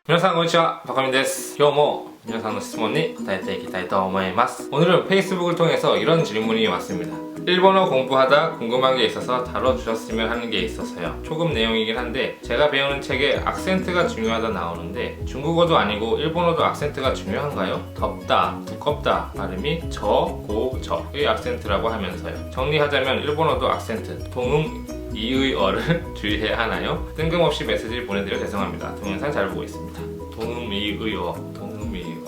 皆さんこんにちは、バカミンです。今日も皆さんの質問に答えていきたいと思います。오늘은 페이스북을 통해서 이런 질문이 왔습니다. 일본어 공부하다 궁금한 게 있어서 다뤄주셨으면 하는 게 있어서요. 조금 내용이긴 한데 제가 배우는 책에 악센트가 중요하다 나오는데 중국어도 아니고 일본어도 악센트가 중요한가요? 덥다, 두껍다 발음이 저, 고, 저의 악센트라고 하면서요. 정리하자면 일본어도 악센트, 동음 이의어를 주의해야 하나요? 뜬금없이 메시지를 보내드려 죄송합니다. 동영상 잘 보고 있습니다. 동음 이의어, 동음 이의어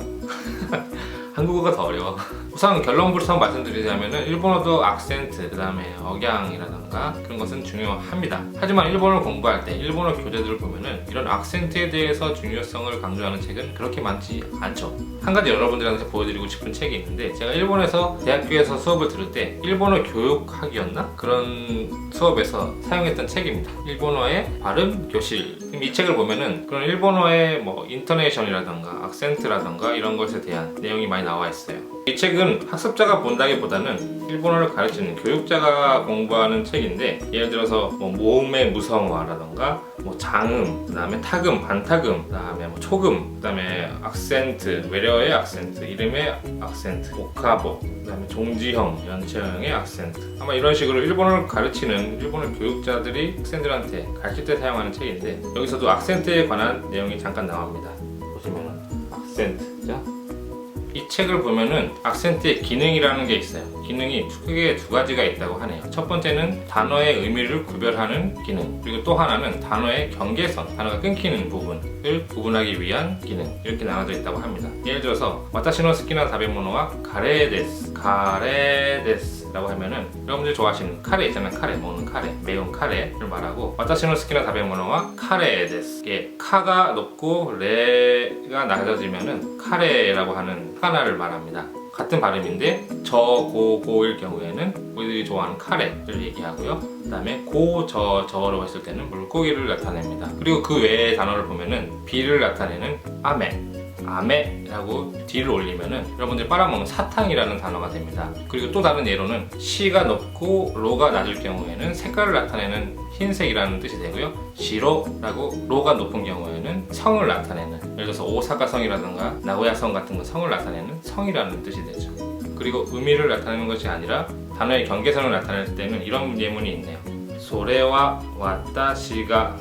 한국어가 더 어려워. 우선 결론부터 말씀드리자면 일본어도 악센트, 그 다음에 억양이라던가 그런 것은 중요합니다. 하지만 일본어를 공부할 때 일본어 교재들을 보면은 이런 악센트에 대해서 중요성을 강조하는 책은 그렇게 많지 않죠. 한 가지 여러분들한테 보여드리고 싶은 책이 있는데 제가 일본에서 대학교에서 수업을 들을 때 일본어 교육학이었나? 그런 수업에서 사용했던 책입니다. 일본어의 발음 교실. 이 책을 보면은 그런 일본어의 뭐 인터네이션이라던가 악센트라던가 이런 것에 대한 내용이 많이 나와 있어요. 이 책은 학습자가 본다기보다는 일본어를 가르치는 교육자가 공부하는 책인데 예를 들어서 뭐 모음의 무성화라던가 뭐 장음, 그 다음에 타금, 반타금, 그 다음에 뭐 초금, 그 다음에 악센트, 외래어의 악센트, 이름의 악센트, 오카보, 그 다음에 종지형, 연체형의 악센트. 아마 이런 식으로 일본어를 가르치는 일본어 교육자들이 학생들한테 가르칠 때 사용하는 책인데 여기서도 악센트에 관한 내용이 잠깐 나옵니다. 보시면은 악센트죠? 이 책을 보면은 악센트의 기능이라는 게 있어요. 기능이 크게 두 가지가 있다고 하네요. 첫 번째는 단어의 의미를 구별하는 기능, 그리고 또 하나는 단어의 경계선, 단어가 끊기는 부분을 구분하기 위한 기능, 이렇게 나눠져 있다고 합니다. 예를 들어서 와타시노 스키나 다베모노와 가레데스, 가레데스 라고 하면은 여러분들이 좋아하시는 카레 있잖아요. 카레, 먹는 카레, 매운 카레를 말하고 와타시노 스키나 다베모노와 카레데스. 이게 카가 높고 레가 낮아지면은 카레라고 하는 하나를 말합니다. 같은 발음인데 저, 고, 고일 경우에는 우리들이 좋아하는 카레를 얘기하고요. 그 다음에 고, 저, 저로 했을 때는 물고기를 나타냅니다. 그리고 그 외의 단어를 보면은 비를 나타내는 아메, 아메라고 뒤를 올리면은 여러분들이 빨아먹는 사탕이라는 단어가 됩니다. 그리고 또 다른 예로는 시가 높고 로가 낮을 경우에는 색깔을 나타내는 흰색이라는 뜻이 되고요. 시로라고 로가 높은 경우에는 성을 나타내는, 예를 들어서 오사카성이라든가 나고야성 같은 거 성을 나타내는 성이라는 뜻이 되죠. 그리고 의미를 나타내는 것이 아니라 단어의 경계선을 나타낼 때는 이런 예문이 있네요. 소레와 와타시가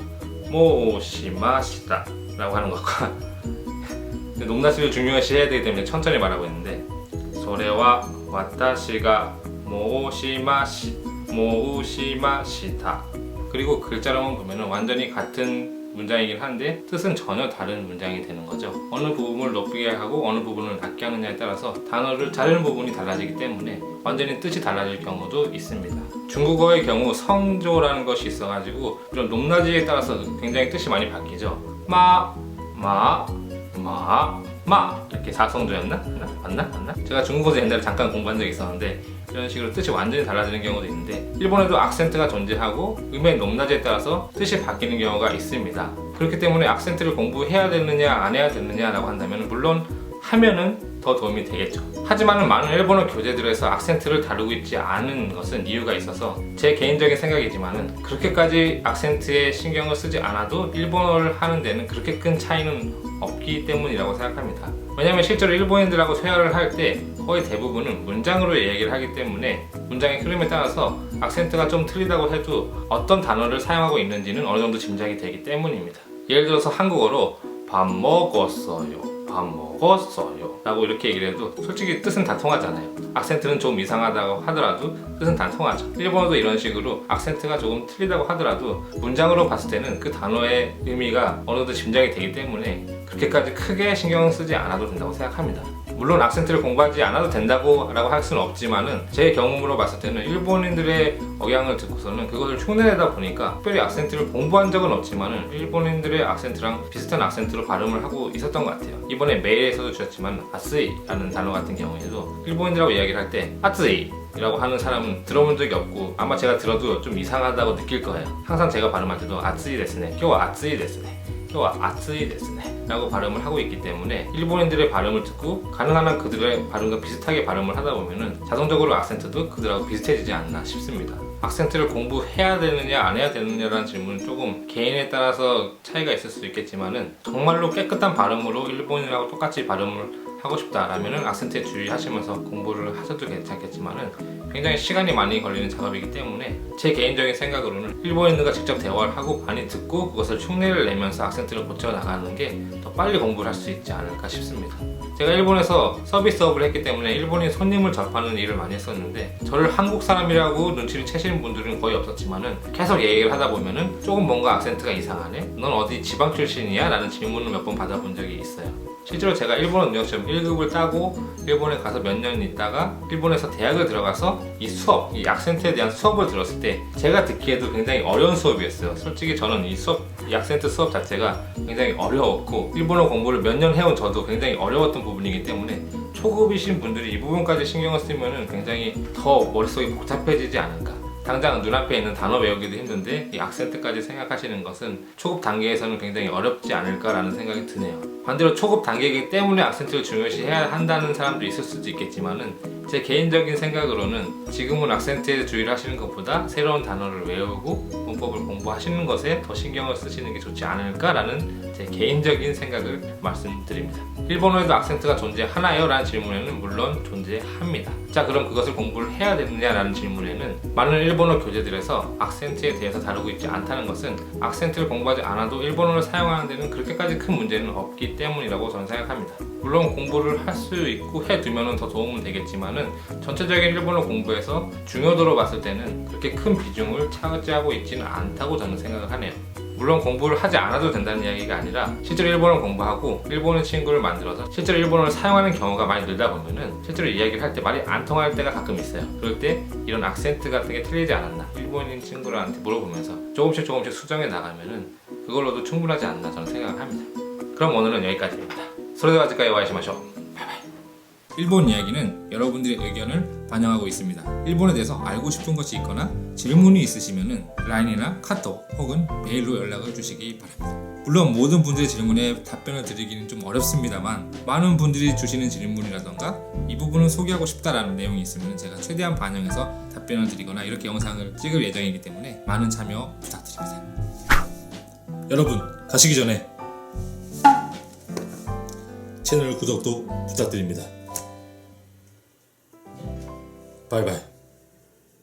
모시마시다 라고 하는 것과 높낮이를 중요시 해야 되기 때문에 천천히 말하고 있는데 소레와 와타시가 모시마시다. 그리고 글자로만 보면 완전히 같은 문장이긴 한데 뜻은 전혀 다른 문장이 되는 거죠. 어느 부분을 높게 하고 어느 부분을 낮게 하느냐에 따라서 단어를 자르는 부분이 달라지기 때문에 완전히 뜻이 달라질 경우도 있습니다. 중국어의 경우 성조라는 것이 있어가지고 이런 높낮이에 따라서 굉장히 뜻이 많이 바뀌죠. 마 이렇게 사성조였나? 맞나? 제가 중국어에서 옛날에 잠깐 공부한 적이 있었는데 이런 식으로 뜻이 완전히 달라지는 경우도 있는데 일본에도 악센트가 존재하고 음의 높낮이에 따라서 뜻이 바뀌는 경우가 있습니다. 그렇기 때문에 악센트를 공부해야 되느냐 안 해야 되느냐라고 한다면 물론 하면은 더 도움이 되겠죠. 하지만 많은 일본어 교재들에서 악센트를 다루고 있지 않은 것은 이유가 있어서 제 개인적인 생각이지만은 그렇게까지 악센트에 신경을 쓰지 않아도 일본어를 하는 데는 그렇게 큰 차이는 없기 때문이라고 생각합니다. 왜냐면 실제로 일본인들하고 회화를 할 때 거의 대부분은 문장으로 얘기를 하기 때문에 문장의 흐름에 따라서 악센트가 좀 틀리다고 해도 어떤 단어를 사용하고 있는지는 어느 정도 짐작이 되기 때문입니다. 예를 들어서 한국어로 밥 먹었어요, 밥 먹었어요 라고 이렇게 얘기를 해도 솔직히 뜻은 다 통하잖아요. 악센트는 좀 이상하다고 하더라도 뜻은 다 통하죠. 일본어도 이런 식으로 악센트가 조금 틀리다고 하더라도 문장으로 봤을 때는 그 단어의 의미가 어느 정도 짐작이 되기 때문에 그렇게까지 크게 신경 쓰지 않아도 된다고 생각합니다. 물론 악센트를 공부하지 않아도 된다고 라고 할 수는 없지만은 제 경험으로 봤을 때는 일본인들의 억양을 듣고서는 그것을 흉내내다 보니까 특별히 악센트를 공부한 적은 없지만은 일본인들의 악센트랑 비슷한 악센트로 발음을 하고 있었던 것 같아요. 이번에 메일에서도 주셨지만 아쓰이라는 단어 같은 경우에도 일본인들하고 이야기를 할 때 아쓰이 이라고 하는 사람은 들어본 적이 없고 아마 제가 들어도 좀 이상하다고 느낄 거예요. 항상 제가 발음할 때도 아쓰이 데스네, 껴 아쓰이 데스네 또 아츠이 데스네 라고 발음을 하고 있기 때문에 일본인들의 발음을 듣고 가능한 한 그들의 발음과 비슷하게 발음을 하다 보면은 자동적으로 악센트도 그들하고 비슷해지지 않나 싶습니다. 악센트를 공부해야 되느냐 안 해야 되느냐라는 질문은 조금 개인에 따라서 차이가 있을 수 있겠지만은 정말로 깨끗한 발음으로 일본인하고 똑같이 발음을 하고 싶다라면은 악센트에 주의하시면서 공부를 하셔도 괜찮겠지만은 굉장히 시간이 많이 걸리는 작업이기 때문에 제 개인적인 생각으로는 일본인들과 직접 대화를 하고 많이 듣고 그것을 흉내를 내면서 악센트를 고쳐 나가는 게 더 빨리 공부를 할 수 있지 않을까 싶습니다. 제가 일본에서 서비스업을 했기 때문에 일본인 손님을 접하는 일을 많이 했었는데 저를 한국 사람이라고 눈치를 채시는 분들은 거의 없었지만은 계속 얘기를 하다 보면은 조금 뭔가 악센트가 이상하네? 넌 어디 지방 출신이야? 라는 질문을 몇 번 받아본 적이 있어요. 실제로 제가 일본어 능력시험 1급을 따고 일본에 가서 몇 년 있다가 일본에서 대학을 들어가서 이 악센트에 대한 수업을 들었을 때 제가 듣기에도 굉장히 어려운 수업이었어요. 솔직히 저는 이 악센트 수업 자체가 굉장히 어려웠고 일본어 공부를 몇 년 해온 저도 굉장히 어려웠던 부분이기 때문에 초급이신 분들이 이 부분까지 신경을 쓰면 굉장히 더 머릿속이 복잡해지지 않을까. 당장 눈앞에 있는 단어 외우기도 힘든데 이 악센트까지 생각하시는 것은 초급 단계에서는 굉장히 어렵지 않을까라는 생각이 드네요. 반대로 초급 단계이기 때문에 악센트를 중요시해야 한다는 사람도 있을 수도 있겠지만은 제 개인적인 생각으로는 지금은 악센트에 주의를 하시는 것보다 새로운 단어를 외우고 문법을 공부하시는 것에 더 신경을 쓰시는 게 좋지 않을까라는 제 개인적인 생각을 말씀드립니다. 일본어에도 악센트가 존재하나요? 라는 질문에는 물론 존재합니다. 자, 그럼 그것을 공부를 해야 되느냐라는 질문에는 많은 일본어 교재들에서 악센트에 대해서 다루고 있지 않다는 것은 악센트를 공부하지 않아도 일본어를 사용하는 데는 그렇게까지 큰 문제는 없기 때문이라고 저는 생각합니다. 물론 공부를 할 수 있고 해두면 더 도움은 되겠지만은 전체적인 일본어 공부에서 중요도로 봤을 때는 그렇게 큰 비중을 차지하고 있지는 않다고 저는 생각을 하네요. 물론 공부를 하지 않아도 된다는 이야기가 아니라 실제로 일본어를 공부하고 일본어 친구를 만들어서 실제로 일본어를 사용하는 경우가 많이 늘다 보면은 실제로 이야기를 할 때 말이 안 통할 때가 가끔 있어요. 그럴 때 이런 악센트 같은 게 틀리지 않았나 일본인 친구들한테 물어보면서 조금씩 수정해 나가면은 그걸로도 충분하지 않나 저는 생각을 합니다. 그럼 오늘은 여기까지입니다. それでは次回お会いしましょう. 바이바이. 일본 이야기는 여러분들의 의견을 반영하고 있습니다. 일본에 대해서 알고 싶은 것이 있거나 질문이 있으시면 라인이나 카톡 혹은 메일로 연락을 주시기 바랍니다. 물론 모든 분들의 질문에 답변을 드리기는 좀 어렵습니다만 많은 분들이 주시는 질문이라던가 이 부분을 소개하고 싶다라는 내용이 있으면 제가 최대한 반영해서 답변을 드리거나 이렇게 영상을 찍을 예정이기 때문에 많은 참여 부탁드립니다. 여러분 가시기 전에 채널 구독도 부탁드립니다. 바이바이.